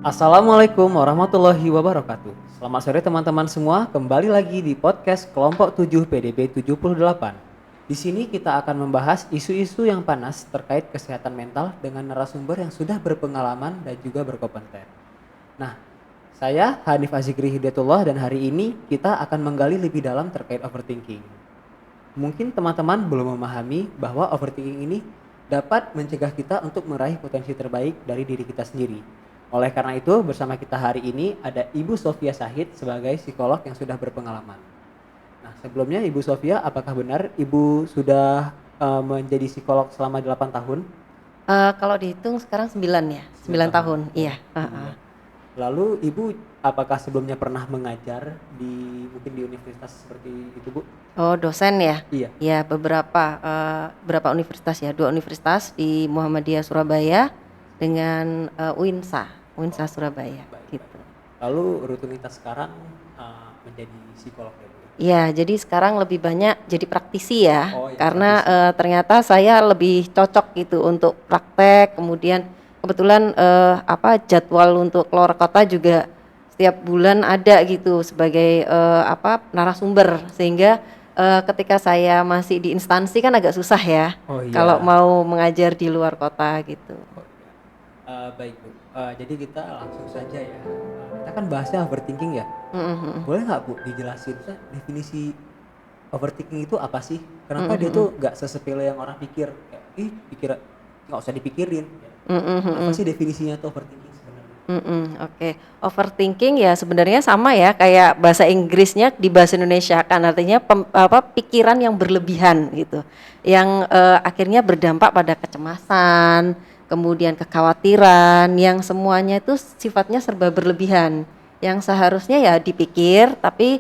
Assalamualaikum warahmatullahi wabarakatuh. Selamat sore teman-teman semua, kembali lagi di podcast Kelompok 7 PDB 78. Di sini kita akan membahas isu-isu yang panas terkait kesehatan mental dengan narasumber yang sudah berpengalaman dan juga berkompeten. Nah, saya Hanif Azikri Hidayatullah dan hari ini kita akan menggali lebih dalam terkait overthinking. Mungkin teman-teman belum memahami bahwa overthinking ini dapat mencegah kita untuk meraih potensi terbaik dari diri kita sendiri. Oleh karena itu, bersama kita hari ini ada Ibu Sofia Sahid sebagai psikolog yang sudah berpengalaman. Nah, sebelumnya Ibu Sofia, apakah benar Ibu sudah menjadi psikolog selama 8 tahun? Kalau dihitung sekarang 9 ya, 9 9 tahun. tahun, Oh, iya, heeh. iya. Lalu Ibu apakah sebelumnya pernah mengajar di mungkin di universitas seperti itu, Bu? Oh, dosen ya? Iya. Ya berapa universitas ya, 2 universitas di Muhammadiyah Surabaya dengan, UINSA Surabaya, Baik, baik. gitu. Lalu rutinitas sekarang, menjadi psikolog ya, Bu, ya? Iya, jadi sekarang lebih banyak jadi praktisi ya, Oh ya, karena, praktisi. ternyata saya lebih cocok gitu untuk praktek, kemudian kebetulan, jadwal untuk keluar kota juga setiap bulan ada gitu sebagai, narasumber, sehingga, ketika saya masih di instansi kan agak susah ya, Oh kalau iya. mau mengajar di luar kota gitu. Oh iya. Baik, Bu. Jadi kita langsung saja ya, kita kan bahasnya overthinking ya. Mhm mhm. Boleh nggak, Bu, dijelasin definisi overthinking itu apa sih? Mhm Kenapa dia mhm. tuh nggak sesepele yang orang pikir, kayak, "Ih, nggak usah dipikirin," ya. Mhm Apa mhm. sih definisinya tuh overthinking sebenarnya? Oke. Overthinking ya sebenarnya sama ya kayak bahasa Inggrisnya di bahasa Indonesia kan artinya pikiran yang berlebihan gitu. Yang, akhirnya berdampak pada kecemasan, kemudian kekhawatiran yang semuanya itu sifatnya serba berlebihan. Yang seharusnya ya dipikir tapi,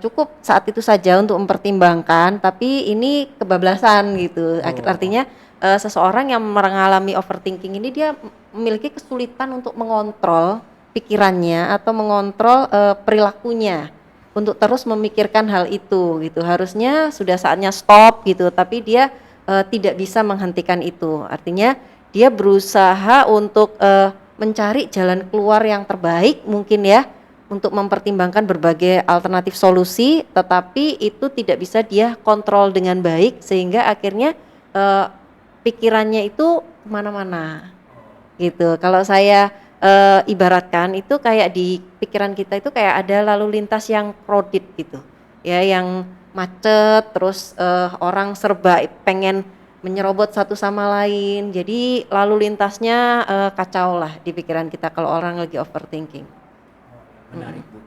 cukup saat itu saja untuk mempertimbangkan tapi ini kebablasan gitu. Oh, Artinya, seseorang yang mengalami overthinking ini dia memiliki kesulitan untuk mengontrol pikirannya atau mengontrol, perilakunya untuk terus memikirkan hal itu gitu. Harusnya sudah saatnya stop gitu, tapi dia, tidak bisa menghentikan itu. Artinya dia berusaha untuk, mencari jalan keluar yang terbaik mungkin ya, untuk mempertimbangkan berbagai alternatif solusi, tetapi itu tidak bisa dia kontrol dengan baik sehingga akhirnya, eee, pikirannya itu ke mana-mana. oh, Gitu. Kalau saya, ibaratkan itu kayak di pikiran kita itu kayak ada lalu lintas yang crowded gitu, ya yang macet terus, orang serba pengen menyerobot satu sama lain. Jadi lalu lintasnya, kacau lah di pikiran kita kalau orang lagi overthinking. oh ya, Mhm. menarik, Bu.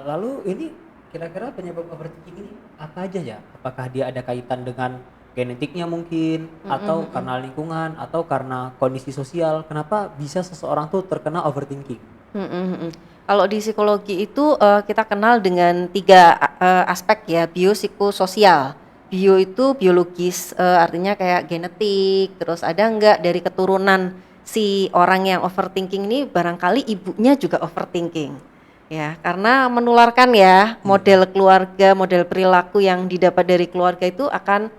Lalu ini kira-kira penyebab overthinking ini apa aja ya? Apakah dia ada kaitan dengan genetiknya mungkin, Mhm atau mhm. karena lingkungan, atau karena kondisi sosial? Kenapa bisa seseorang tuh terkena overthinking? Mhm mhm. Kalau di psikologi itu, kita kenal dengan 3 aspek ya, biopsikososial. Bio itu biologis, artinya kayak genetik, terus ada enggak dari keturunan si orang yang overthinking ini barangkali ibunya juga overthinking. Ya, karena menularkan ya, Iya. model keluarga, model perilaku yang didapat dari keluarga itu akan,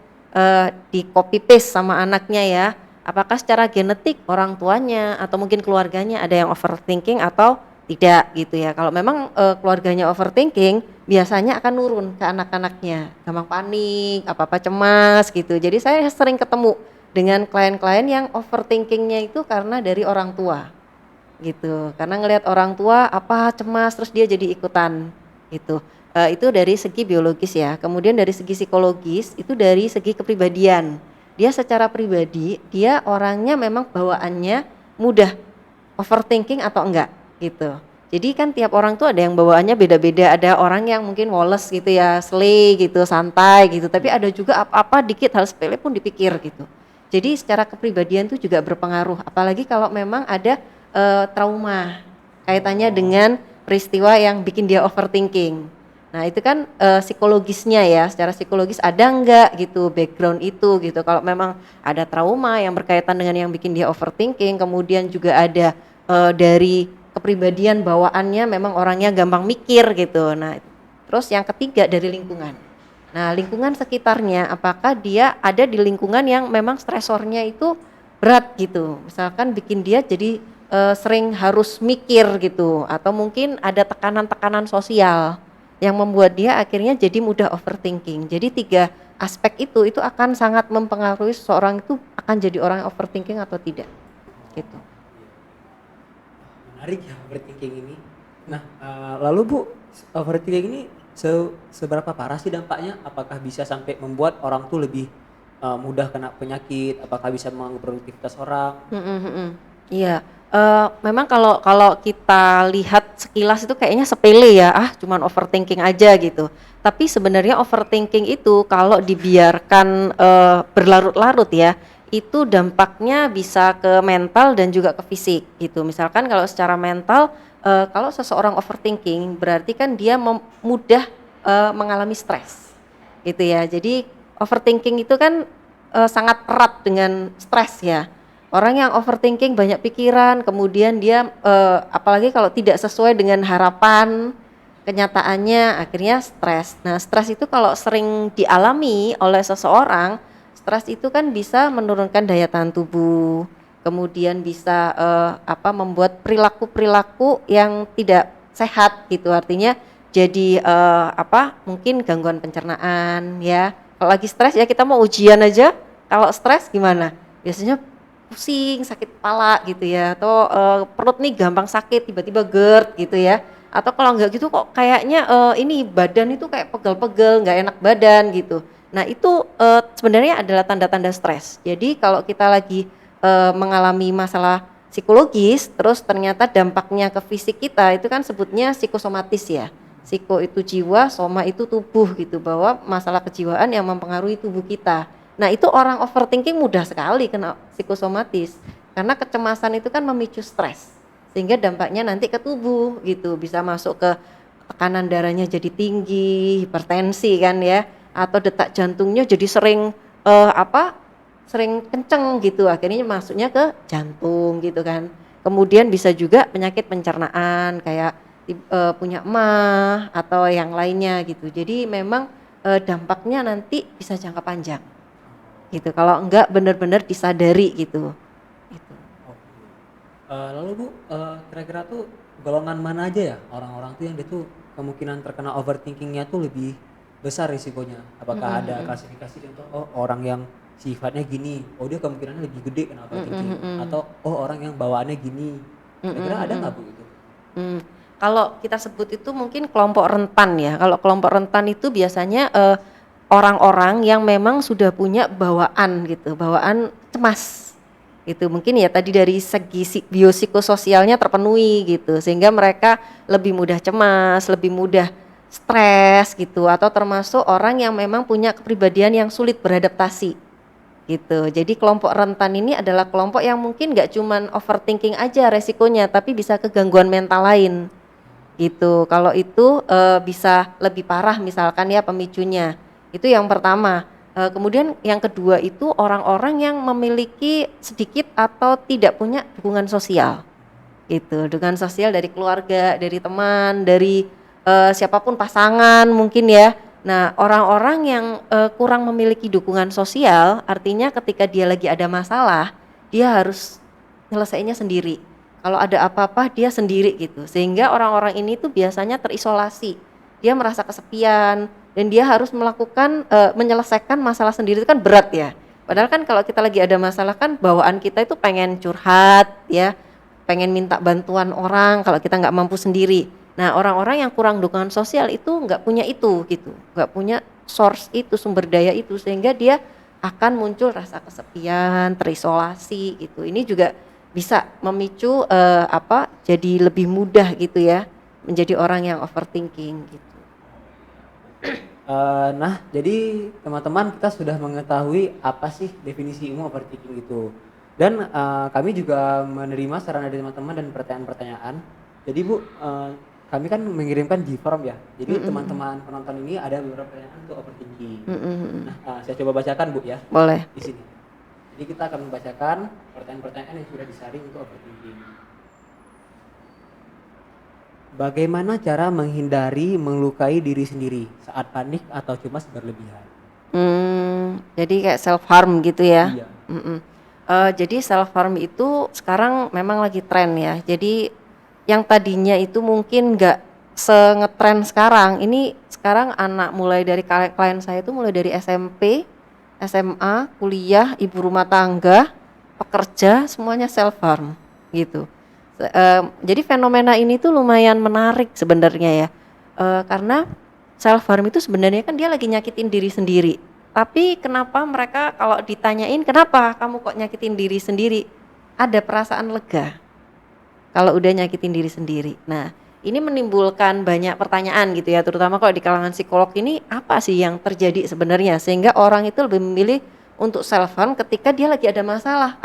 di-copy paste sama anaknya ya. Apakah secara genetik orang tuanya atau mungkin keluarganya ada yang overthinking atau tidak gitu ya. Kalau memang, keluarganya overthinking biasanya akan nurun ke anak-anaknya, gampang panik, apa-apa cemas gitu. Jadi saya sering ketemu dengan klien-klien yang overthinking-nya itu karena dari orang tua gitu. Karena ngelihat orang tua apa cemas terus dia jadi ikutan gitu. Itu dari segi biologis ya. Kemudian dari segi psikologis itu dari segi kepribadian. Dia secara pribadi dia orangnya memang bawaannya mudah overthinking atau enggak gitu. Jadi kan tiap orang tuh ada yang bawaannya beda-beda, ada orang yang mungkin woles gitu ya, slay gitu, santai gitu, tapi ada Mhm. juga apa-apa dikit hal sepele pun dipikir gitu. Jadi secara kepribadian tuh juga berpengaruh, apalagi kalau memang ada, trauma kaitannya Oh, dengan peristiwa yang bikin dia overthinking. Nah itu kan, psikologisnya ya, secara psikologis ada enggak gitu background itu gitu, kalau memang ada trauma yang berkaitan dengan yang bikin dia overthinking, kemudian juga ada, dari kepribadian bawaannya memang orangnya gampang mikir gitu. Nah, terus yang ketiga dari lingkungan. Nah, lingkungan sekitarnya apakah dia ada di lingkungan yang memang stresornya itu berat gitu, misalkan bikin dia jadi sering harus mikir gitu, atau mungkin ada tekanan-tekanan sosial yang membuat dia akhirnya jadi mudah overthinking. Jadi 3 aspek itu akan sangat mempengaruhi seseorang itu akan jadi orang yang overthinking atau tidak, gitu. Menarik ya overthinking ini. Nah, lalu Bu, overthinking ini seberapa parah sih dampaknya? Apakah bisa sampai membuat orang tuh lebih mudah kena penyakit? Apakah bisa mengganggu produktivitas orang? Iya, memang kalau kalau kita lihat sekilas itu kayaknya sepele ya, cuman overthinking aja gitu. Tapi sebenarnya overthinking itu kalau dibiarkan, berlarut-larut ya, itu dampaknya bisa ke mental dan juga ke fisik gitu. Misalkan kalau secara mental, kalau seseorang overthinking berarti kan dia mudah, mengalami stres gitu ya. Jadi overthinking itu kan, sangat erat dengan stres ya. Orang yang overthinking banyak pikiran, kemudian dia, apalagi kalau tidak sesuai dengan harapan, kenyataannya akhirnya stres. Nah, stres itu kalau sering dialami oleh seseorang, stres itu kan bisa menurunkan daya tahan tubuh, kemudian bisa, membuat perilaku-perilaku yang tidak sehat gitu. Artinya jadi, mungkin gangguan pencernaan ya. Kalau lagi stres ya kita mau ujian aja, kalau stres gimana? Biasanya pusing, sakit kepala gitu ya, atau, perut nih gampang sakit, tiba-tiba GERD gitu ya, atau kalau enggak gitu kok kayaknya, ini badan itu kayak pegel-pegel, nggak enak badan gitu. Nah itu, sebenarnya adalah tanda-tanda stres. Jadi kalau kita lagi, mengalami masalah psikologis, terus ternyata dampaknya ke fisik kita, itu kan sebutnya psikosomatis ya. Psiko itu jiwa, soma itu tubuh gitu, bahwa masalah kejiwaan yang mempengaruhi tubuh kita. Nah itu orang overthinking mudah sekali kena psikosomatis karena kecemasan itu kan memicu stres sehingga dampaknya nanti ke tubuh gitu, bisa masuk ke tekanan darahnya jadi tinggi, hipertensi kan ya, atau detak jantungnya jadi sering sering kenceng gitu, akhirnya masuknya ke jantung gitu kan. Kemudian bisa juga penyakit pencernaan kayak punya emah atau yang lainnya gitu. Jadi memang dampaknya nanti bisa jangka panjang gitu, kalau enggak benar-benar disadari gitu, gitu. Oke. Lalu Bu, kira-kira tuh golongan mana aja ya orang-orang tuh yang dia tuh kemungkinan terkena overthinkingnya tuh lebih besar risikonya? Apakah ada klasifikasi contoh, oh orang yang sifatnya gini, oh dia kemungkinannya lebih gede kena overthinking, atau oh orang yang bawaannya gini, kira-kira ada nggak Bu itu? Mmm, kalau kita sebut itu mungkin kelompok rentan ya, kalau kelompok rentan itu biasanya, orang-orang yang memang sudah punya bawaan gitu, bawaan cemas gitu. Mungkin ya tadi dari segi biopsikososialnya terpenuhi gitu, sehingga mereka lebih mudah cemas, lebih mudah stres gitu, atau termasuk orang yang memang punya kepribadian yang sulit beradaptasi gitu. Jadi kelompok rentan ini adalah kelompok yang mungkin nggak cuman overthinking aja resikonya, tapi bisa ke gangguan mental lain gitu. Kalau itu, bisa lebih parah misalkan ya pemicunya, itu yang pertama. Kemudian yang kedua itu orang-orang yang memiliki sedikit atau tidak punya dukungan sosial gitu, dukungan sosial dari keluarga, dari teman, dari, siapa pasangan mungkin ya. Nah orang-orang yang, kurang memiliki dukungan sosial, artinya ketika dia lagi ada masalah, dia harus nyelesainnya sendiri. Kalau ada apa-apa dia sendiri gitu, sehingga orang-orang ini tuh biasanya terisolasi, dia merasa kesepian dan dia harus melakukan, menyelesaikan masalah sendiri itu kan berat ya. Padahal kan kalau kita lagi ada masalah kan bawaan kita itu pengen curhat ya, pengen minta bantuan orang kalau kita nggak mampu sendiri. Nah orang-orang yang kurang dukungan sosial itu nggak punya itu gitu, nggak punya source itu, sumber daya itu, sehingga dia akan muncul rasa kesepian, terisolasi gitu. Ini juga bisa memicu, jadi lebih mudah gitu ya, menjadi orang yang overthinking gitu. Nah, jadi teman-teman kita sudah mengetahui apa sih definisi umum overthinking itu. Dan kami juga menerima saran dari teman-teman dan pertanyaan-pertanyaan. Jadi Bu, kami kan mengirimkan G-form ya. Jadi teman-teman penonton ini ada beberapa pertanyaan untuk overthinking. Nah, saya coba bacakan Bu ya Boleh. di sini. Jadi kita akan membacakan pertanyaan-pertanyaan yang sudah disaring untuk overthinking. Bagaimana cara menghindari melukai diri sendiri saat panik atau cemas berlebihan? Jadi kayak self harm gitu ya? Iya. Mhm. Jadi self harm itu sekarang memang lagi tren ya. Jadi yang tadinya itu mungkin nggak se-ngetren sekarang, ini sekarang anak mulai dari klien saya itu mulai dari SMP, SMA, kuliah, ibu rumah tangga, pekerja, semuanya self harm gitu. Jadi fenomena ini tuh lumayan menarik sebenarnya ya, karena self harm itu sebenarnya kan dia lagi nyakitin diri sendiri. Tapi kenapa mereka kalau ditanyain kenapa kamu kok nyakitin diri sendiri, ada perasaan lega kalau udah nyakitin diri sendiri. Nah, ini menimbulkan banyak pertanyaan gitu ya, terutama kalau di kalangan psikolog ini apa sih yang terjadi sebenarnya sehingga orang itu lebih memilih untuk self harm ketika dia lagi ada masalah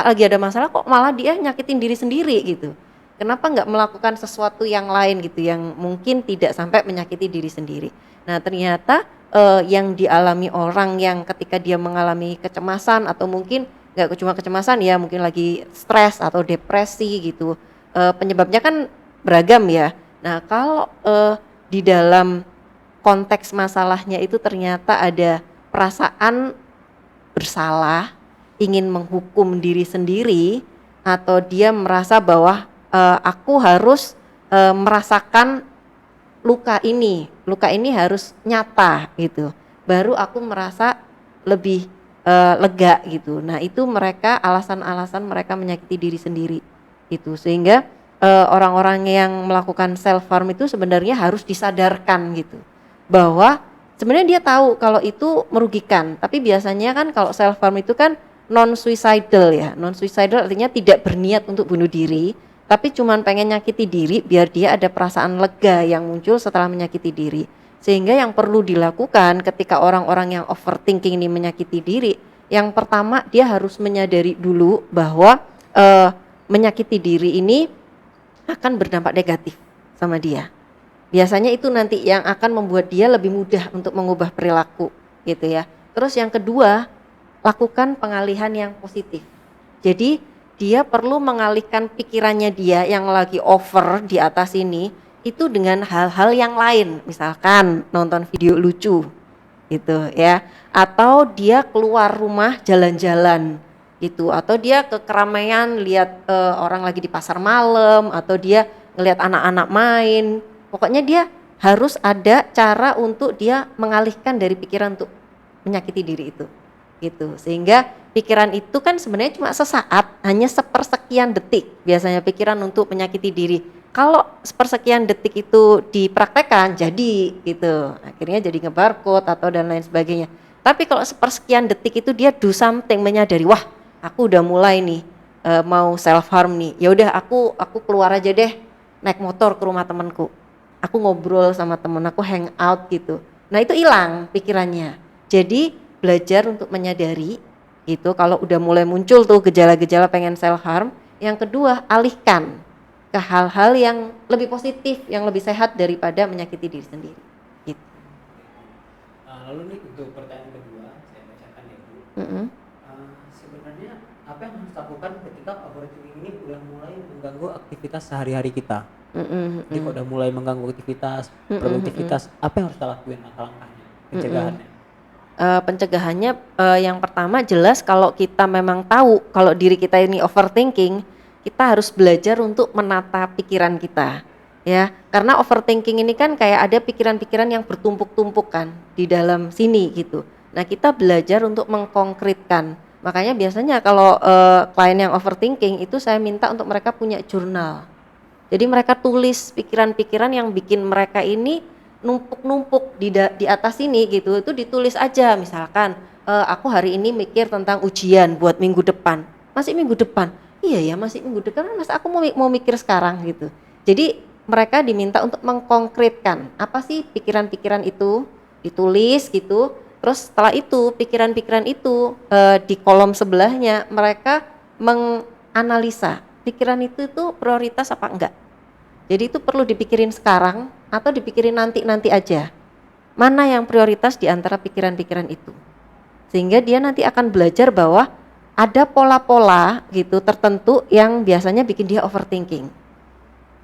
kok malah dia nyakitin diri sendiri gitu. Kenapa nggak melakukan sesuatu yang lain gitu yang mungkin tidak sampai menyakiti diri sendiri. Nah, ternyata yang dialami orang yang ketika dia mengalami kecemasan atau mungkin nggak cuma kecemasan ya, mungkin lagi stres atau depresi gitu. Penyebabnya kan beragam ya. Nah, kalau di dalam konteks masalahnya itu ternyata ada perasaan bersalah, ingin menghukum diri sendiri, atau dia merasa bahwa aku harus merasakan luka ini harus nyata gitu. Baru aku merasa lebih lega gitu. Nah, itu mereka alasan-alasan mereka menyakiti diri sendiri itu. Sehingga orang-orang yang melakukan self harm itu sebenarnya harus disadarkan gitu. Bahwa sebenarnya dia tahu kalau itu merugikan, tapi biasanya kan kalau self harm itu kan non suicidal ya. Non suicidal artinya tidak berniat untuk bunuh diri, tapi cuman pengen nyakiti diri biar dia ada perasaan lega yang muncul setelah menyakiti diri. Sehingga yang perlu dilakukan ketika orang-orang yang overthinking ini menyakiti diri, yang pertama dia harus menyadari dulu bahwa menyakiti diri ini akan berdampak negatif sama dia. Biasanya itu nanti yang akan membuat dia lebih mudah untuk mengubah perilaku gitu ya. Terus yang kedua, lakukan pengalihan yang positif. Jadi dia perlu mengalihkan pikirannya dia yang lagi over di atas ini itu dengan hal-hal yang lain, misalkan nonton video lucu gitu ya, atau dia keluar rumah jalan-jalan gitu, atau dia ke keramaian lihat orang lagi di pasar malam, atau dia ngelihat anak-anak main. Pokoknya dia harus ada cara untuk dia mengalihkan dari pikiran untuk menyakiti diri itu gitu. Sehingga pikiran itu kan sebenarnya cuma sesaat, hanya sepersekian detik biasanya pikiran untuk menyakiti diri. Kalau sepersekian detik itu dipraktekkan jadi gitu, akhirnya jadi ngebarcode atau dan lain sebagainya. Tapi kalau sepersekian detik itu dia do something, menyadari, wah aku udah mulai nih mau self harm nih. Ya udah aku keluar aja deh, naik motor ke rumah temanku. Aku ngobrol sama temen aku, hang out gitu. Nah itu hilang pikirannya. Jadi belajar untuk menyadari gitu kalau udah mulai muncul tuh gejala-gejala pengen self harm. Yang kedua, alihkan ke hal-hal yang lebih positif, yang lebih sehat daripada menyakiti diri sendiri gitu. Lalu nih untuk pertanyaan kedua, saya bacakan ya Bu. Sebenarnya apa yang harus dilakukan ketika overthinking ini udah mulai mengganggu aktivitas sehari-hari kita? Jadi kalau udah mulai mengganggu aktivitas, produktivitas, apa yang harus kita lakuin langkah-langkahnya, pencegahannya? Pencegahannya yang pertama jelas kalau kita memang tahu kalau diri kita ini overthinking, kita harus belajar untuk menata pikiran kita ya, karena overthinking ini kan kayak ada pikiran-pikiran yang bertumpuk-tumpuk kan di dalam sini gitu. Nah kita belajar untuk mengkonkretkan, makanya biasanya kalau klien yang overthinking itu saya minta untuk mereka punya jurnal. Jadi mereka tulis pikiran-pikiran yang bikin mereka ini numpuk-numpuk di atas ini gitu, itu ditulis aja. Misalkan aku hari ini mikir tentang ujian buat minggu depan. Masih minggu depan? Iya ya masih minggu depan, masa aku mau mikir sekarang gitu. Jadi mereka diminta untuk mengkonkretkan apa sih pikiran-pikiran itu, ditulis gitu. Terus setelah itu pikiran-pikiran itu di kolom sebelahnya mereka menganalisa pikiran itu tuh prioritas apa enggak. Jadi itu perlu dipikirin sekarang atau dipikirin nanti aja. Mana yang prioritas di antara pikiran-pikiran itu. Sehingga dia nanti akan belajar bahwa ada pola-pola gitu tertentu yang biasanya bikin dia overthinking.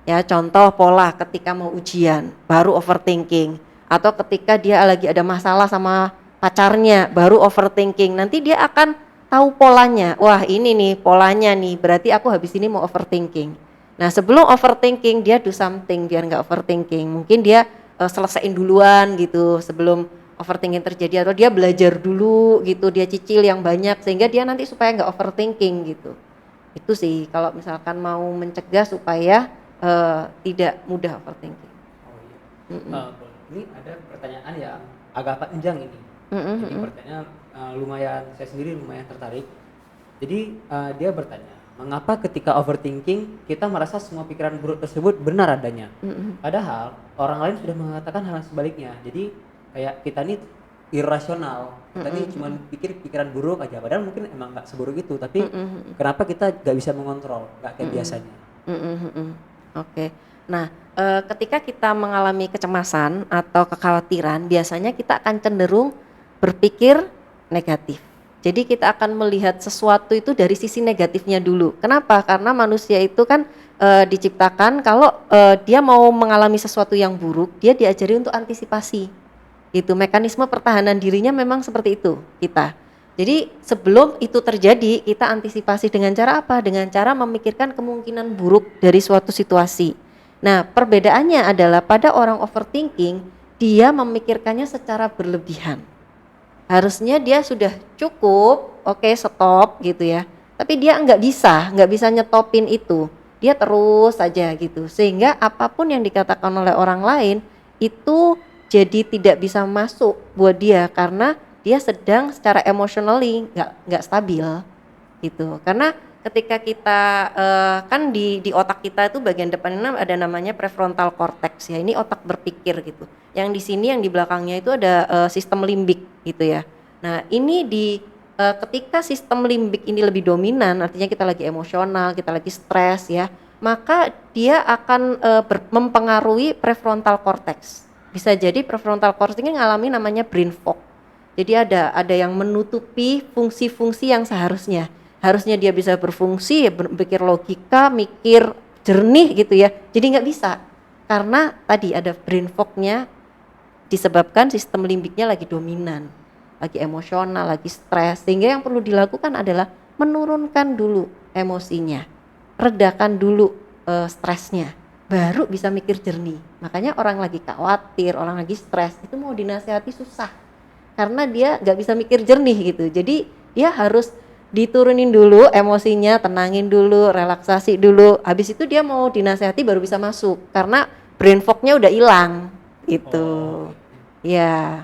Ya, contoh pola ketika mau ujian baru overthinking, atau ketika dia lagi ada masalah sama pacarnya baru overthinking. Nanti dia akan tahu polanya. Wah, ini nih polanya nih, berarti aku habis ini mau overthinking. Nah, sebelum overthinking dia do something biar nggak overthinking. Mungkin dia selesaiin duluan gitu sebelum overthinking terjadi, atau dia belajar dulu gitu, dia cicil yang banyak sehingga dia nanti supaya nggak overthinking gitu. Itu sih kalau misalkan mau mencegah supaya tidak mudah overthinking. Oh iya. Mm-mm. Ini ada pertanyaan yang agak panjang ini. Mm-mm, Jadi mm-mm. pertanyaan lumayan, saya sendiri lumayan tertarik. Jadi dia bertanya, mengapa ketika overthinking kita merasa semua pikiran buruk tersebut benar adanya? Mm-mm. Padahal orang lain sudah mengatakan hal yang sebaliknya. Jadi kayak kita nih irasional, kita nih Mm-mm. cuma pikir pikiran buruk aja. Padahal mungkin emang nggak seburuk itu, tapi Mm-mm. kenapa kita nggak bisa mengontrol, nggak kayak Mm-mm. biasanya? Mm-mm, mm-mm. Oke. Nah, ketika kita mengalami kecemasan atau kekhawatiran, biasanya kita akan cenderung berpikir negatif. Jadi kita akan melihat sesuatu itu dari sisi negatifnya dulu. Kenapa? Karena manusia itu kan diciptakan kalau dia mau mengalami sesuatu yang buruk, dia diajari untuk antisipasi. Itu mekanisme pertahanan dirinya memang seperti itu kita. Jadi sebelum itu terjadi, kita antisipasi dengan cara apa? Dengan cara memikirkan kemungkinan buruk dari suatu situasi. Nah, perbedaannya adalah pada orang overthinking, dia memikirkannya secara berlebihan. Harusnya dia sudah cukup, oke, stop gitu ya. Tapi dia nggak bisa nyetopin itu. Dia terus saja gitu. Sehingga apapun yang dikatakan oleh orang lain itu jadi tidak bisa masuk buat dia karena dia sedang secara emotionally nggak stabil gitu. Karena ketika kita kan di otak kita itu bagian depannya ada namanya prefrontal cortex ya. Ini otak berpikir gitu. Yang di sini yang di belakangnya itu ada sistem limbik gitu ya. Nah, ini ketika sistem limbik ini lebih dominan, artinya kita lagi emosional, kita lagi stres ya, maka dia akan mempengaruhi prefrontal cortex. Bisa jadi prefrontal cortex ini ngalami namanya brain fog. Jadi ada yang menutupi fungsi-fungsi yang harusnya dia bisa berfungsi, berpikir logika, mikir jernih gitu ya. Jadi nggak bisa karena tadi ada brain fognya disebabkan sistem limbiknya lagi dominan, lagi emosional, lagi stres. Sehingga yang perlu dilakukan adalah menurunkan dulu emosinya, redakan dulu stresnya, baru bisa mikir jernih. Makanya orang lagi khawatir, orang lagi stres itu mau dinasihati susah karena dia nggak bisa mikir jernih gitu. Jadi dia harus diturunin dulu emosinya, tenangin dulu, relaksasi dulu. Habis itu dia mau dinasihati baru bisa masuk karena brain fognya udah hilang gitu. Oh, Ya.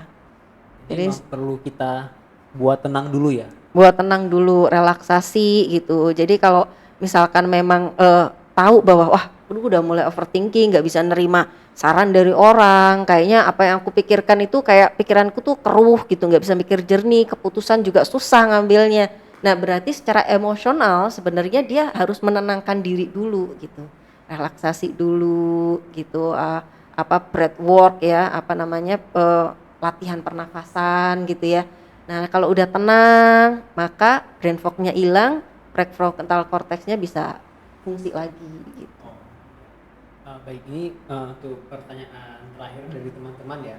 jadi Jadi emang perlu kita buat tenang dulu ya. buat tenang dulu, relaksasi gitu. Jadi kalau misalkan memang tahu bahwa wah, udah mulai overthinking, nggak bisa nerima saran dari orang, kayaknya apa yang aku pikirkan itu kayak pikiranku tuh keruh gitu, nggak bisa mikir jernih, keputusan juga susah ngambilnya. Nah, berarti secara emosional sebenarnya dia harus menenangkan diri dulu gitu, relaksasi dulu gitu, apa breath work ya, apa namanya latihan pernafasan gitu ya. Nah, kalau udah tenang, maka brain fognya hilang, prefrontal cortexnya bisa fungsi lagi gitu. Baik, ini untuk pertanyaan terakhir dari teman-teman ya.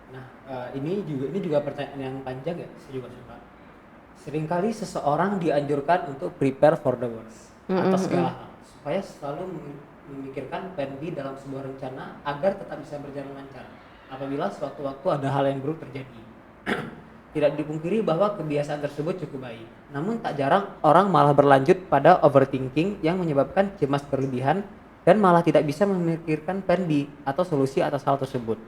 Nah, ini juga pertanyaan yang panjang ya, saya juga suka. Seringkali seseorang dianjurkan untuk prepare for the worst atas segala hal, supaya selalu memikirkan plan B dalam sebuah rencana agar tetap bisa berjalan lancar apabila suatu waktu ada hal yang buruk terjadi. Tidak dipungkiri bahwa kebiasaan tersebut cukup baik, namun tak jarang orang malah berlanjut pada overthinking yang menyebabkan cemas berlebihan dan malah tidak bisa memikirkan plan B atau solusi atas hal tersebut.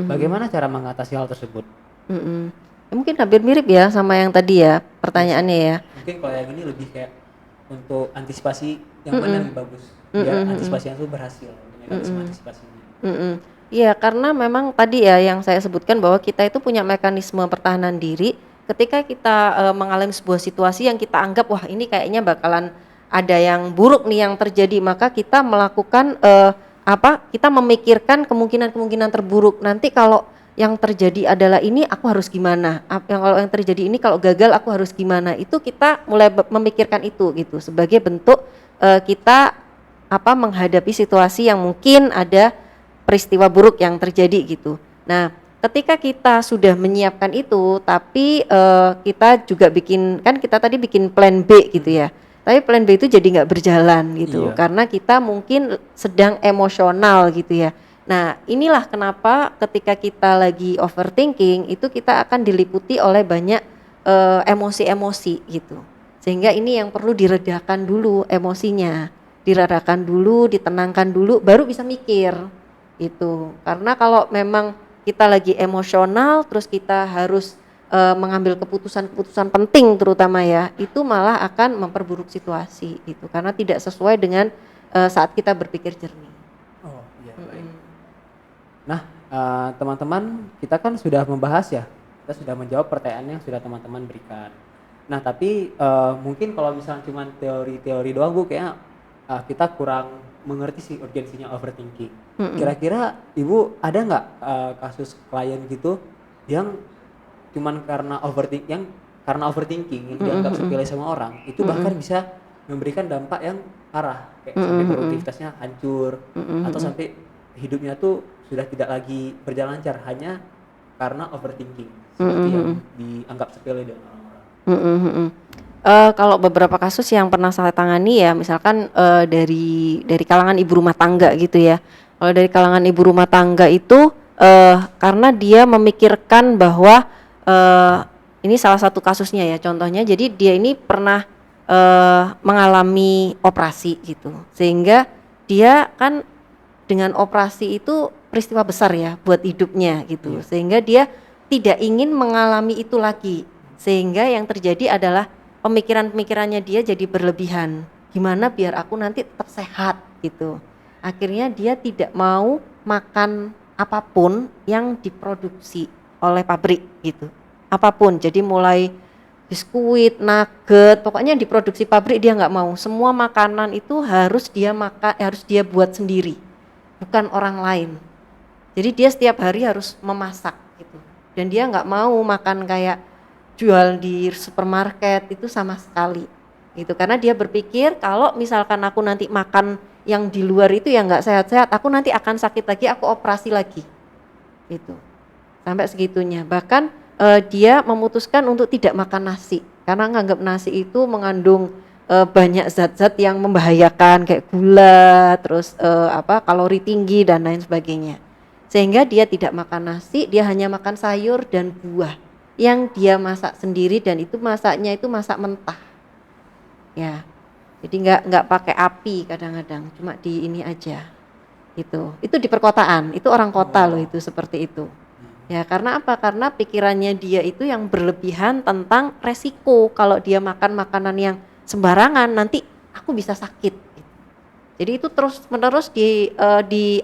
Bagaimana cara mengatasi hal tersebut? Ya, mungkin hampir mirip ya sama yang tadi ya pertanyaannya ya. Mungkin kalau yang ini lebih kayak untuk antisipasi yang mana yang lebih bagus, biar antisipasi yang itu berhasil, mekanisme antisipasinya. Iya, karena memang tadi ya yang saya sebutkan bahwa kita itu punya mekanisme pertahanan diri ketika kita mengalami sebuah situasi yang kita anggap wah ini kayaknya bakalan ada yang buruk nih yang terjadi, maka kita melakukan kita memikirkan kemungkinan-kemungkinan terburuk. Nanti kalau yang terjadi adalah ini aku harus gimana? Kalau yang terjadi ini kalau gagal aku harus gimana? Itu kita mulai memikirkan itu gitu sebagai bentuk kita menghadapi situasi yang mungkin ada peristiwa buruk yang terjadi gitu. Nah, ketika kita sudah menyiapkan itu, tapi kita juga kita tadi bikin plan B gitu ya. Tapi plan B itu jadi nggak berjalan gitu, Iya. karena kita mungkin sedang emosional gitu ya. Nah, inilah kenapa ketika kita lagi overthinking itu kita akan diliputi oleh banyak emosi-emosi gitu. Sehingga ini yang perlu diredakan dulu emosinya, diredakan dulu, ditenangkan dulu, baru bisa mikir gitu. Karena kalau memang kita lagi emosional, terus kita harus mengambil keputusan-keputusan penting terutama ya, itu malah akan memperburuk situasi gitu. Karena tidak sesuai dengan saat kita berpikir jernih. Oh, iya, baik. Mm-mm. Nah, teman-teman, kita kan sudah membahas ya, kita sudah menjawab pertanyaan yang sudah teman-teman berikan. Nah, tapi mungkin kalau misalnya cuma teori-teori doang, Bu, kayaknya kita kurang mengerti sih urgensinya overthinking. Mm-mm. Kira-kira Ibu ada nggak kasus klien gitu yang cuman karena overthinking yang dianggap sepele sama orang, itu bahkan bisa memberikan dampak yang parah, kayak sampai produktivitasnya hancur atau sampai hidupnya tuh sudah tidak lagi berjalan lancar hanya karena overthinking seperti yang dianggap sepele dengan orang-orang. Kalau beberapa kasus yang pernah saya tangani ya, misalkan dari kalangan ibu rumah tangga gitu ya. Kalau dari kalangan ibu rumah tangga itu karena dia memikirkan bahwa ini salah satu kasusnya ya, contohnya. Jadi dia ini pernah mengalami operasi gitu, sehingga dia kan dengan operasi itu peristiwa besar ya buat hidupnya gitu, sehingga dia tidak ingin mengalami itu lagi, sehingga yang terjadi adalah pemikiran-pemikirannya dia jadi berlebihan. Gimana biar aku nanti tetap sehat gitu. Akhirnya dia tidak mau makan apapun yang diproduksi oleh pabrik gitu. Apapun, jadi mulai biskuit, nugget, pokoknya yang diproduksi pabrik dia nggak mau. Semua makanan itu harus dia makan, harus dia buat sendiri, bukan orang lain. Jadi dia setiap hari harus memasak gitu. Dan dia nggak mau makan kayak jual di supermarket itu sama sekali gitu, karena dia berpikir kalau misalkan aku nanti makan yang di luar itu yang nggak sehat-sehat, aku nanti akan sakit lagi, aku operasi lagi gitu, sampai segitunya. Bahkan dia memutuskan untuk tidak makan nasi karena nganggap nasi itu mengandung banyak zat-zat yang membahayakan kayak gula, terus kalori tinggi dan lain sebagainya, sehingga dia tidak makan nasi, dia hanya makan sayur dan buah yang dia masak sendiri, dan itu masaknya itu masak mentah ya, jadi nggak pakai api, kadang-kadang cuma di ini aja gitu. Itu di perkotaan, itu orang kota loh itu seperti itu ya. Karena apa? Karena pikirannya dia itu yang berlebihan tentang resiko kalau dia makan makanan yang sembarangan nanti aku bisa sakit gitu. Jadi itu terus menerus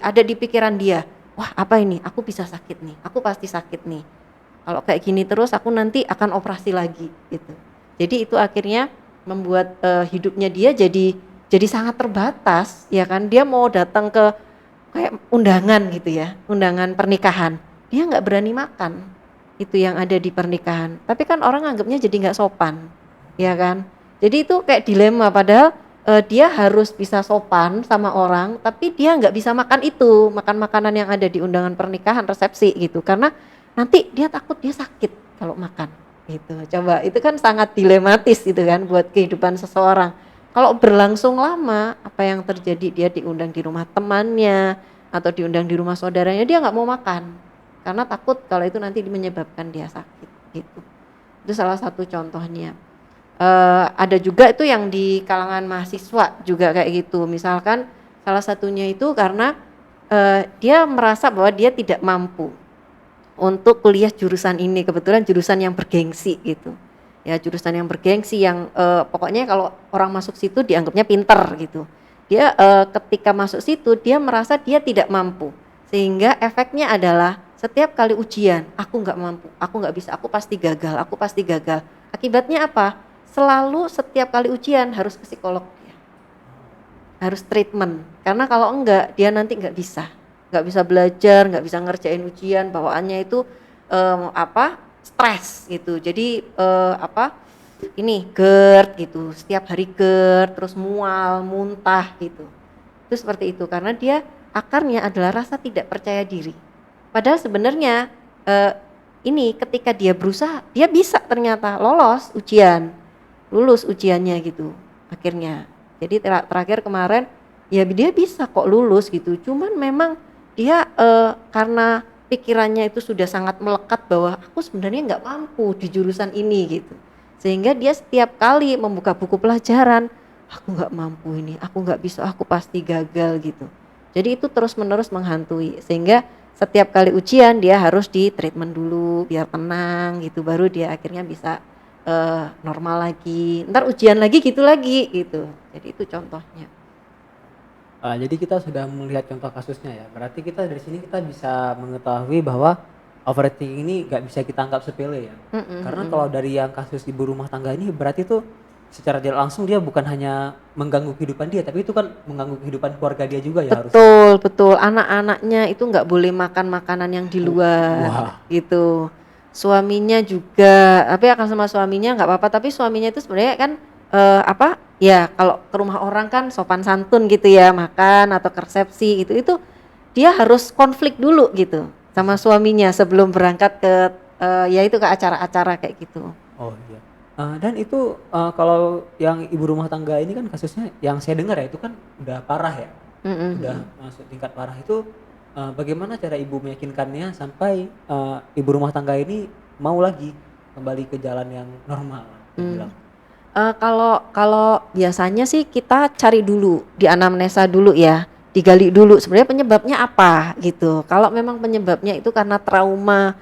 ada di pikiran dia, wah apa ini, aku bisa sakit nih, aku pasti sakit nih. Kalau kayak gini terus aku nanti akan operasi lagi gitu. Jadi itu akhirnya membuat hidupnya dia jadi sangat terbatas ya kan. Dia mau datang ke kayak undangan gitu ya, undangan pernikahan, dia nggak berani makan itu yang ada di pernikahan. Tapi kan orang anggapnya jadi nggak sopan ya kan. Jadi itu kayak dilema, padahal dia harus bisa sopan sama orang, tapi dia nggak bisa makan itu, makan makanan yang ada di undangan pernikahan, resepsi gitu, karena nanti dia takut dia sakit kalau makan gitu. Coba itu kan sangat dilematis gitu kan buat kehidupan seseorang. Kalau berlangsung lama, apa yang terjadi, dia diundang di rumah temannya atau diundang di rumah saudaranya, dia nggak mau makan karena takut kalau itu nanti menyebabkan dia sakit gitu. Itu salah satu contohnya. Ada juga itu yang di kalangan mahasiswa juga kayak gitu. Misalkan salah satunya itu karena dia merasa bahwa dia tidak mampu untuk kuliah jurusan ini, kebetulan jurusan yang bergengsi gitu ya, jurusan yang bergengsi yang pokoknya kalau orang masuk situ dianggapnya pinter gitu. Dia ketika masuk situ dia merasa dia tidak mampu, sehingga efeknya adalah setiap kali ujian aku nggak mampu, aku nggak bisa, aku pasti gagal, aku pasti gagal. Akibatnya apa? Selalu setiap kali ujian harus ke psikolog dia, harus treatment, karena kalau enggak dia nanti nggak bisa belajar, nggak bisa ngerjain ujian, bawaannya itu stres gitu. Jadi ini GERD gitu, setiap hari GERD, terus mual, muntah gitu. Itu seperti itu karena dia akarnya adalah rasa tidak percaya diri. Padahal sebenarnya eh, ini ketika dia berusaha, dia bisa ternyata lulus ujiannya gitu akhirnya. Jadi terakhir kemarin ya dia bisa kok lulus gitu. Cuman memang dia karena pikirannya itu sudah sangat melekat bahwa aku sebenarnya nggak mampu di jurusan ini gitu. Sehingga dia setiap kali membuka buku pelajaran, aku nggak mampu ini, aku nggak bisa, aku pasti gagal gitu. Jadi itu terus-menerus menghantui, sehingga setiap kali ujian dia harus di treatment dulu biar tenang gitu, baru dia akhirnya bisa normal lagi. Ntar ujian lagi gitu. Jadi itu contohnya. Jadi kita sudah melihat contoh kasusnya ya. Berarti kita dari sini kita bisa mengetahui bahwa overthinking ini nggak bisa kita anggap sepele ya. Mm-mm, Karena mm-mm. kalau dari yang kasus ibu rumah tangga ini berarti tuh secara tidak langsung dia bukan hanya mengganggu kehidupan dia, tapi itu kan mengganggu kehidupan keluarga dia juga ya harusnya. Betul, betul. Anak-anaknya itu nggak boleh makan makanan yang di luar Wah, gitu. Suaminya juga, tapi akan sama suaminya nggak apa-apa. Tapi suaminya itu sebenarnya kan apa? Ya kalau ke rumah orang kan sopan santun gitu ya, makan atau ke resepsi gitu. Itu dia harus konflik dulu gitu sama suaminya sebelum berangkat ke ya itu ke acara-acara kayak gitu. oh iya. Dan itu kalau yang ibu rumah tangga ini kan kasusnya yang saya dengar ya itu kan udah parah ya. Udah Mm-mm. masuk tingkat parah itu, bagaimana cara ibu meyakinkannya sampai, ibu rumah tangga ini mau lagi kembali ke jalan yang normal dia Mm. bilang? Kalau kalau biasanya sih kita cari dulu, di anamnesa dulu ya, digali dulu sebenarnya penyebabnya apa gitu. Kalau memang penyebabnya itu karena trauma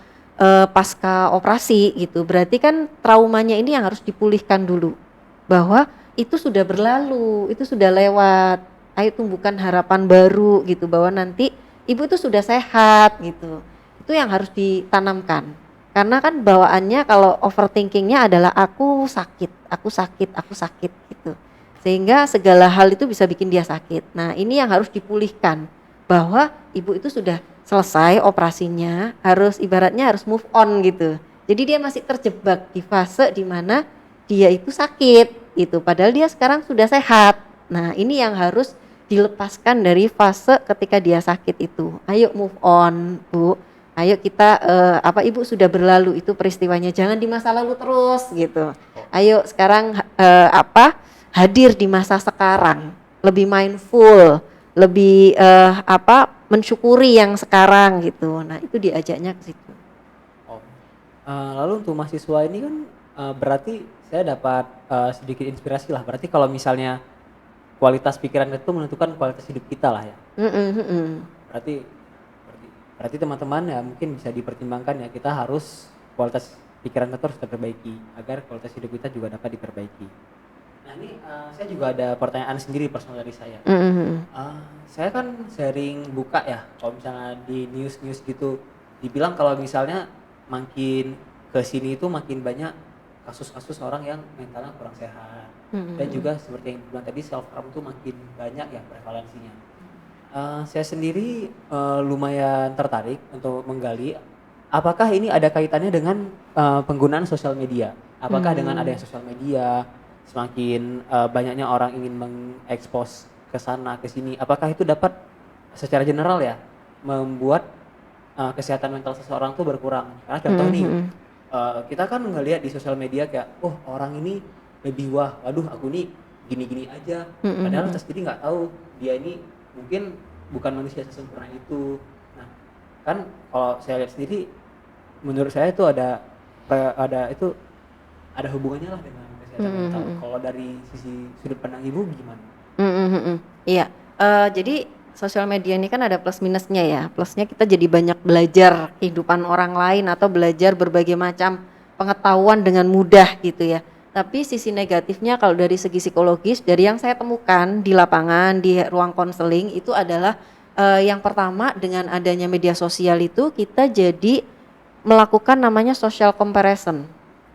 pasca operasi gitu, berarti kan traumanya ini yang harus dipulihkan dulu. Bahwa itu sudah berlalu, itu sudah lewat. Ayo tumbuhkan harapan baru gitu bahwa nanti ibu itu sudah sehat gitu. Itu yang harus ditanamkan. Karena kan bawaannya kalau overthinkingnya adalah aku sakit gitu. Sehingga segala hal itu bisa bikin dia sakit. Nah ini yang harus dipulihkan. Bahwa ibu itu sudah selesai operasinya, harus ibaratnya harus move on gitu. Jadi dia masih terjebak di fase dimana dia itu sakit itu. Padahal dia sekarang sudah sehat. Nah ini yang harus dilepaskan dari fase ketika dia sakit itu. Ayo move on Bu. Ayo kita apa ibu sudah berlalu itu peristiwanya, jangan di masa lalu terus gitu. Oh, Ayo sekarang apa hadir di masa sekarang, lebih mindful, lebih apa mensyukuri yang sekarang gitu. Nah itu diajaknya ke situ. oh. Lalu untuk mahasiswa ini kan, berarti saya dapat, sedikit inspirasi lah, berarti kalau misalnya kualitas pikiran itu menentukan kualitas hidup kita lah ya? Mm-mm, mm-mm. Berarti berarti berarti teman-teman ya mungkin bisa dipertimbangkan ya, kita harus kualitas pikiran kita harus diperbaiki, agar kualitas hidup kita juga dapat diperbaiki. Nah ini, saya juga ada pertanyaan sendiri personal dari saya. Mm-mm. Saya kan sering buka ya, kalau misalnya di news-news gitu, dibilang kalau misalnya makin ke sini itu makin banyak kasus-kasus orang yang mentalnya kurang sehat. Dan Mm-mm. juga seperti yang dibilang tadi self harm tuh makin banyak ya prevalensinya. Saya sendiri, lumayan tertarik untuk menggali, apakah ini ada kaitannya dengan, penggunaan sosial media? Apakah dengan adanya Mm. sosial media, semakin, banyaknya orang ingin mengekspos ke sana, ke sini, apakah itu dapat secara general ya, membuat, kesehatan mental seseorang tuh berkurang? Karena contoh nih, Mm-mm. kita kan ngelihat di sosial media kayak, "Oh orang ini lebih wah, waduh aku nih gini-gini aja." Padahal Mm-mm. kita sendiri nggak tahu dia ini mungkin bukan manusia sesempurna itu. Nah, kan kalau saya lihat sendiri, menurut saya itu ada hubungannya lah dengan kesehatan mental. Mm-mm. Kalau dari sisi sudut pandang ibu gimana? Mhm, mhm. Iya, jadi sosial media ini kan ada plus minusnya ya. Plusnya kita jadi banyak belajar kehidupan orang lain atau belajar berbagai macam pengetahuan dengan mudah gitu ya. Tapi sisi negatifnya kalau dari segi psikologis, dari yang saya temukan di lapangan, di ruang konseling itu adalah yang pertama dengan adanya media sosial itu kita jadi melakukan namanya social comparison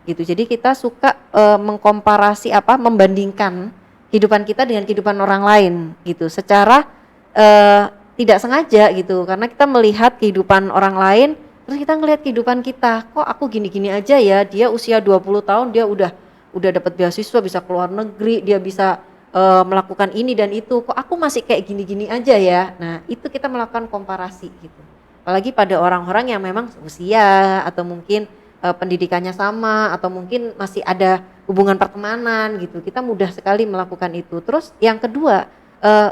gitu. Jadi kita suka mengkomparasi membandingkan kehidupan kita dengan kehidupan orang lain gitu secara eh, tidak sengaja gitu karena kita melihat kehidupan orang lain terus kita ngelihat kehidupan kita kok aku gini-gini aja ya dia usia 20 tahun dia udah dapat beasiswa bisa keluar negeri dia bisa melakukan ini dan itu kok aku masih kayak gini-gini aja ya nah itu kita melakukan komparasi gitu Apalagi pada orang-orang yang memang usia atau mungkin pendidikannya sama atau mungkin masih ada hubungan pertemanan gitu. Kita mudah sekali melakukan itu. Terus yang kedua,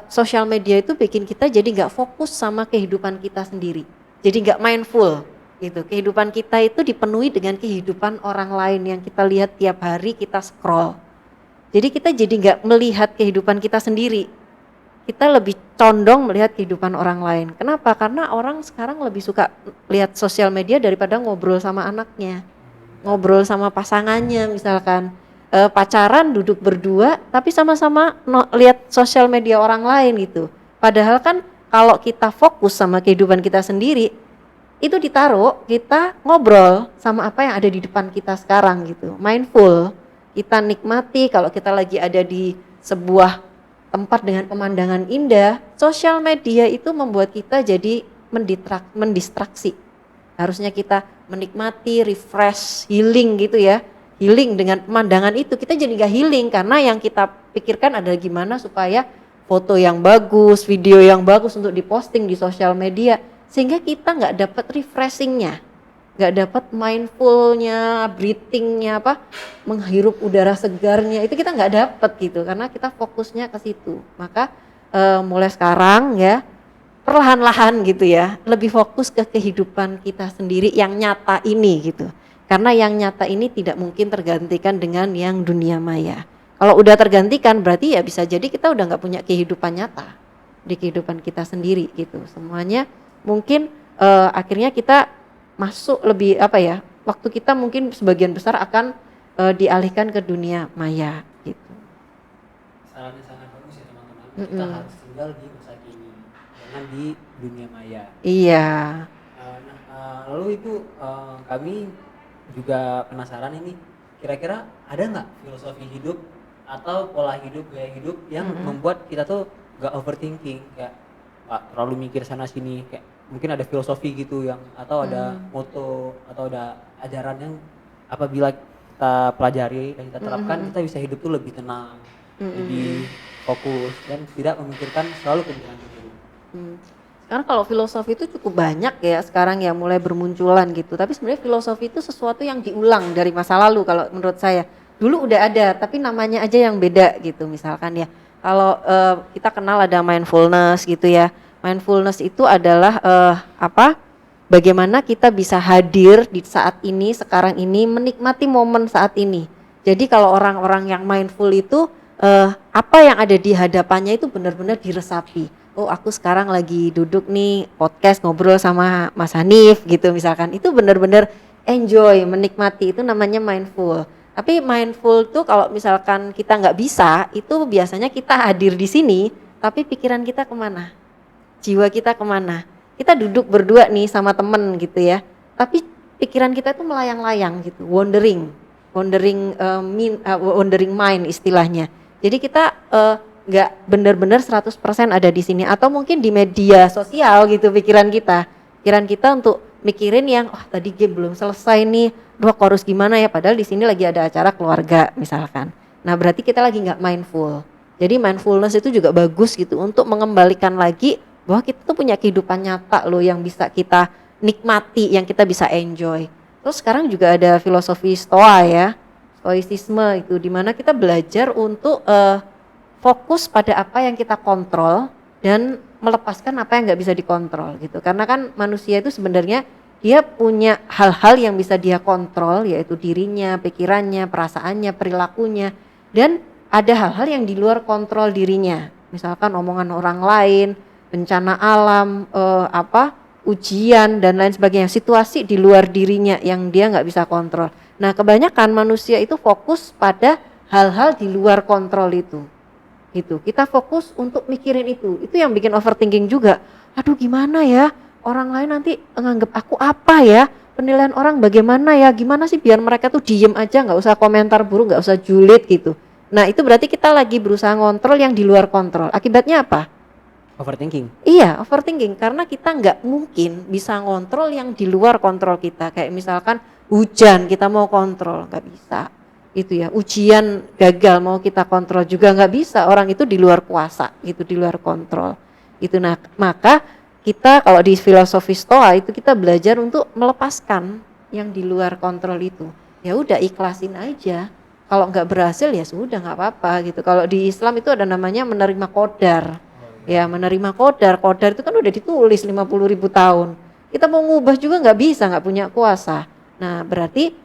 sosial media itu bikin kita jadi nggak fokus sama kehidupan kita sendiri. Jadi nggak mindful gitu. Kehidupan kita itu dipenuhi dengan kehidupan orang lain yang kita lihat tiap hari, kita scroll. Jadi kita jadi nggak melihat kehidupan kita sendiri. Kita lebih condong melihat kehidupan orang lain. Kenapa? Karena orang sekarang lebih suka lihat sosial media daripada ngobrol sama anaknya, ngobrol sama pasangannya misalkan. Pacaran duduk berdua tapi sama-sama lihat sosial media orang lain gitu. Padahal kan kalau kita fokus sama kehidupan kita sendiri, itu ditaruh kita ngobrol sama apa yang ada di depan kita sekarang gitu. Mindful, kita nikmati kalau kita lagi ada di sebuah tempat dengan pemandangan indah. Sosial media itu membuat kita jadi mendistraksi. Harusnya kita menikmati, refresh, healing gitu ya. Healing dengan pemandangan itu, kita jadi gak healing karena yang kita pikirkan adalah gimana supaya foto yang bagus, video yang bagus untuk diposting di sosial media, sehingga kita gak dapat refreshingnya, gak dapat mindfulnya, breathingnya, menghirup udara segarnya, itu kita gak dapat gitu karena kita fokusnya ke situ. Maka mulai sekarang ya perlahan-lahan gitu ya, lebih fokus ke kehidupan kita sendiri yang nyata ini gitu. Karena yang nyata ini tidak mungkin tergantikan dengan yang dunia maya. Kalau udah tergantikan berarti ya bisa jadi kita udah gak punya kehidupan nyata di kehidupan kita sendiri gitu. Semuanya mungkin akhirnya kita masuk lebih waktu kita mungkin sebagian besar akan dialihkan ke dunia maya gitu. Sarannya sangat bagus ya teman-teman. Kita harus tinggal di masa kini, jangan di dunia maya. Iya. Lalu itu kami juga penasaran ini, kira-kira ada nggak filosofi hidup atau pola hidup, gaya hidup yang membuat kita tuh nggak overthinking, kayak terlalu mikir sana sini, kayak mungkin ada filosofi gitu yang atau ada moto atau ada ajaran yang apabila kita pelajari dan kita terapkan, kita bisa hidup tuh lebih tenang, lebih fokus dan tidak memikirkan selalu kepentingan sendiri. Karena kalau filosofi itu cukup banyak ya sekarang ya mulai bermunculan gitu. Tapi sebenarnya filosofi itu sesuatu yang diulang dari masa lalu kalau menurut saya. Dulu udah ada tapi namanya aja yang beda gitu misalkan ya. Kalau kita kenal ada mindfulness gitu ya. Mindfulness itu adalah bagaimana kita bisa hadir di saat ini, sekarang ini, menikmati momen saat ini. Jadi kalau orang-orang yang mindful itu apa yang ada di hadapannya itu benar-benar diresapi. Oh aku sekarang lagi duduk nih podcast ngobrol sama Mas Hanif gitu misalkan, itu benar-benar enjoy, menikmati, itu namanya mindful. Tapi mindful tuh kalau misalkan kita nggak bisa, itu biasanya kita hadir di sini tapi pikiran kita kemana, jiwa kita kemana. Kita duduk berdua nih sama temen gitu ya, tapi pikiran kita tuh melayang-layang gitu, wandering mind istilahnya. Jadi kita nggak benar-benar 100% ada di sini, atau mungkin di media sosial gitu pikiran kita untuk mikirin yang tadi game belum selesai nih, aku harus gimana ya, padahal di sini lagi ada acara keluarga misalkan. Nah berarti kita lagi nggak mindful. Jadi mindfulness itu juga bagus gitu untuk mengembalikan lagi bahwa kita tuh punya kehidupan nyata loh yang bisa kita nikmati, yang kita bisa enjoy. Terus sekarang juga ada filosofi Stoa ya, stoicisme itu, dimana kita belajar untuk fokus pada apa yang kita kontrol dan melepaskan apa yang nggak bisa dikontrol gitu. Karena kan manusia itu sebenarnya dia punya hal-hal yang bisa dia kontrol, yaitu dirinya, pikirannya, perasaannya, perilakunya, dan ada hal-hal yang di luar kontrol dirinya. Misalkan omongan orang lain, bencana alam, ujian dan lain sebagainya, situasi di luar dirinya yang dia nggak bisa kontrol. Nah kebanyakan manusia itu fokus pada hal-hal di luar kontrol itu. Gitu. Kita fokus untuk mikirin itu yang bikin overthinking juga. Aduh gimana ya, orang lain nanti nganggep aku apa ya, penilaian orang bagaimana ya, gimana sih biar mereka tuh diem aja, nggak usah komentar buruk, nggak usah julid gitu. Nah itu berarti kita lagi berusaha ngontrol yang di luar kontrol. Akibatnya apa? Overthinking. Iya, overthinking, karena kita nggak mungkin bisa ngontrol yang di luar kontrol kita. Kayak misalkan hujan kita mau kontrol, nggak bisa. Itu ya, ujian gagal mau kita kontrol juga nggak bisa, orang itu di luar kuasa, itu di luar kontrol. Itu. Nah maka kita kalau di filosofi Stoa itu kita belajar untuk melepaskan yang di luar kontrol itu. Ya udah ikhlasin aja. Kalau nggak berhasil ya sudah nggak apa-apa gitu. Kalau di Islam itu ada namanya menerima qadar. Ya menerima qadar. Qadar itu kan udah ditulis 50.000 tahun. Kita mau ngubah juga nggak bisa, nggak punya kuasa. Nah berarti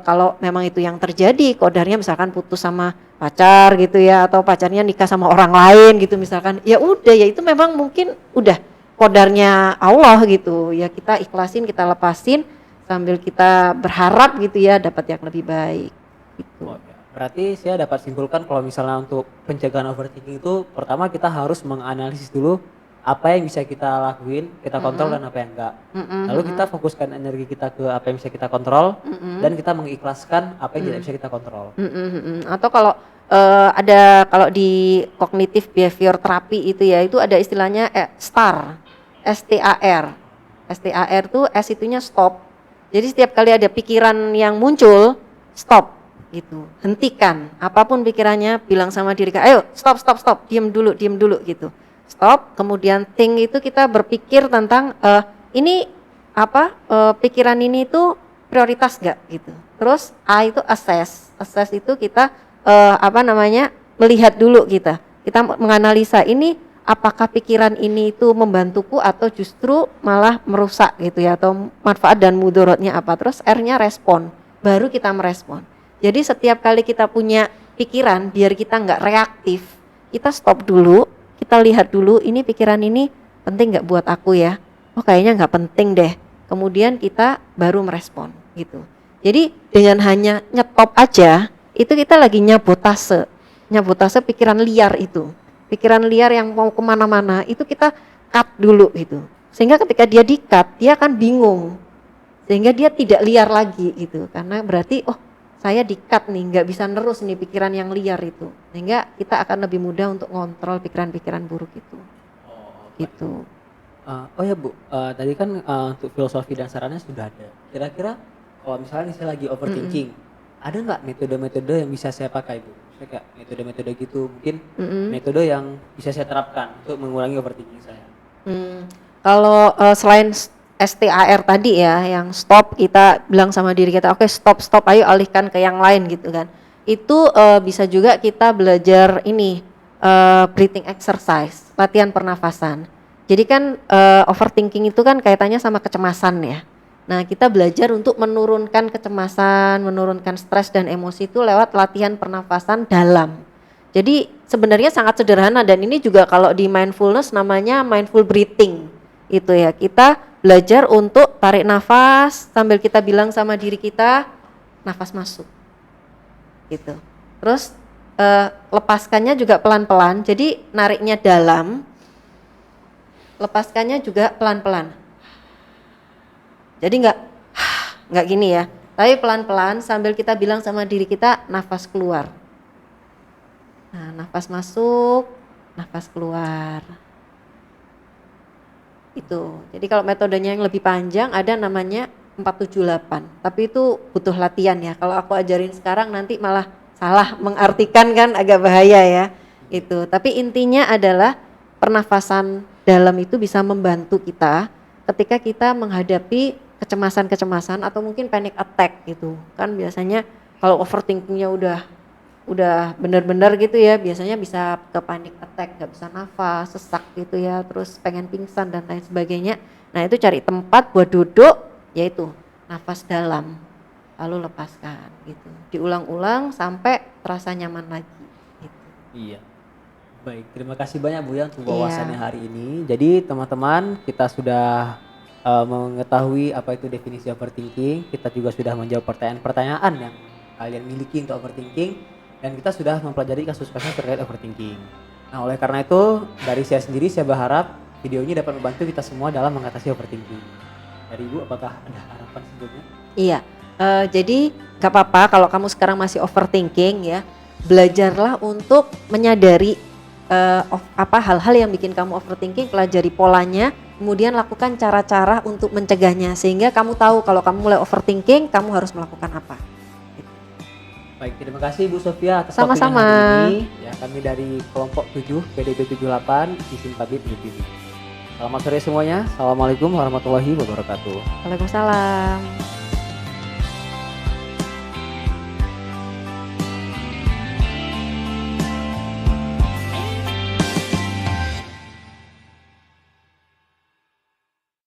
kalau memang itu yang terjadi, qadarnya misalkan putus sama pacar gitu ya, atau pacarnya nikah sama orang lain gitu misalkan, ya udah ya itu memang mungkin udah qadarnya Allah gitu ya, kita ikhlasin, kita lepasin sambil kita berharap gitu ya dapat yang lebih baik gitu. Oh, ya. Berarti saya dapat simpulkan kalau misalnya untuk pencegahan overthinking itu pertama kita harus menganalisis dulu apa yang bisa kita lakuin, kita kontrol dan apa yang enggak. Lalu kita fokuskan energi kita ke apa yang bisa kita kontrol dan kita mengikhlaskan apa yang tidak bisa kita kontrol. Atau kalau kalau di cognitive behavior therapy itu ya, itu ada istilahnya STAR, STAR. STAR tuh S itunya stop. Jadi setiap kali ada pikiran yang muncul, stop gitu. Hentikan apapun pikirannya, bilang sama diri kita, ayo stop, diam dulu gitu. Stop, kemudian think itu kita berpikir tentang pikiran ini itu prioritas gak gitu. Terus A itu assess itu kita melihat dulu kita menganalisa ini apakah pikiran ini itu membantuku atau justru malah merusak gitu ya, atau manfaat dan mudorotnya apa. Terus R-nya respon, baru kita merespon. Jadi setiap kali kita punya pikiran, biar kita nggak reaktif, kita stop dulu, kita lihat dulu ini pikiran ini penting nggak buat aku ya, oh kayaknya nggak penting deh, kemudian kita baru merespon gitu. Jadi dengan hanya nyetop aja, itu kita lagi nyabotase pikiran liar itu. Pikiran liar yang mau kemana-mana itu kita cut dulu gitu. Sehingga ketika dia di-cut, dia akan bingung. Sehingga dia tidak liar lagi gitu. Karena berarti saya di-cut nih, nggak bisa nerus nih pikiran yang liar itu. Sehingga kita akan lebih mudah untuk ngontrol pikiran-pikiran buruk itu. Gitu. Oh ya Bu, tadi kan untuk filosofi dan sarannya sudah ada. Kira-kira kalau misalnya saya lagi overthinking, ada nggak metode-metode yang bisa saya pakai Bu? Saya kayak metode-metode gitu, mungkin metode yang bisa saya terapkan untuk mengurangi overthinking saya. Kalau selain STAR tadi ya, yang stop, kita bilang sama diri kita, oke, stop, ayo alihkan ke yang lain gitu kan. Itu bisa juga kita belajar ini breathing exercise, latihan pernafasan. Jadi kan overthinking itu kan kaitannya sama kecemasan ya. Nah, kita belajar untuk menurunkan kecemasan, menurunkan stres dan emosi itu lewat latihan pernafasan dalam. Jadi sebenarnya sangat sederhana, dan ini juga kalau di mindfulness namanya mindful breathing. Itu ya, kita belajar untuk tarik nafas sambil kita bilang sama diri kita, nafas masuk. Gitu. Terus lepaskannya juga pelan-pelan. Jadi nariknya dalam, lepaskannya juga pelan-pelan. Jadi nggak gini ya, tapi pelan-pelan sambil kita bilang sama diri kita, nafas keluar. Nah, nafas masuk, nafas keluar. Itu. Jadi kalau metodenya yang lebih panjang ada namanya 478. Tapi itu butuh latihan ya. Kalau aku ajarin sekarang nanti malah salah mengartikan, kan agak bahaya ya. Itu. Tapi intinya adalah pernafasan dalam itu bisa membantu kita ketika kita menghadapi kecemasan atau mungkin panic attack gitu. Kan biasanya kalau overthinkingnya udah benar-benar gitu ya, biasanya bisa ke panic attack, nggak bisa nafas, sesak gitu ya, terus pengen pingsan dan lain sebagainya. Nah itu cari tempat buat duduk, yaitu nafas dalam, lalu lepaskan gitu. Diulang-ulang sampai terasa nyaman lagi gitu. Iya. Baik, terima kasih banyak Bu ya untuk wawasannya hari ini. Jadi teman-teman, kita sudah mengetahui apa itu definisi overthinking, kita juga sudah menjawab pertanyaan-pertanyaan yang kalian miliki untuk overthinking, dan kita sudah mempelajari kasus-kasus terkait overthinking. Nah, oleh karena itu dari saya sendiri, saya berharap video ini dapat membantu kita semua dalam mengatasi overthinking. Dari Ibu, apakah ada harapan sebelumnya? Iya, jadi gak apa-apa kalau kamu sekarang masih overthinking ya, belajarlah untuk menyadari hal-hal yang bikin kamu overthinking, pelajari polanya, kemudian lakukan cara-cara untuk mencegahnya, sehingga kamu tahu kalau kamu mulai overthinking, kamu harus melakukan apa. Baik, terima kasih Bu Sofia atas Sama-sama. waktunya hari ini. Ya, kami dari kelompok 7 PDB 78 izin pamit undur diri. Selamat sore semuanya. Assalamualaikum warahmatullahi wabarakatuh. Waalaikumsalam.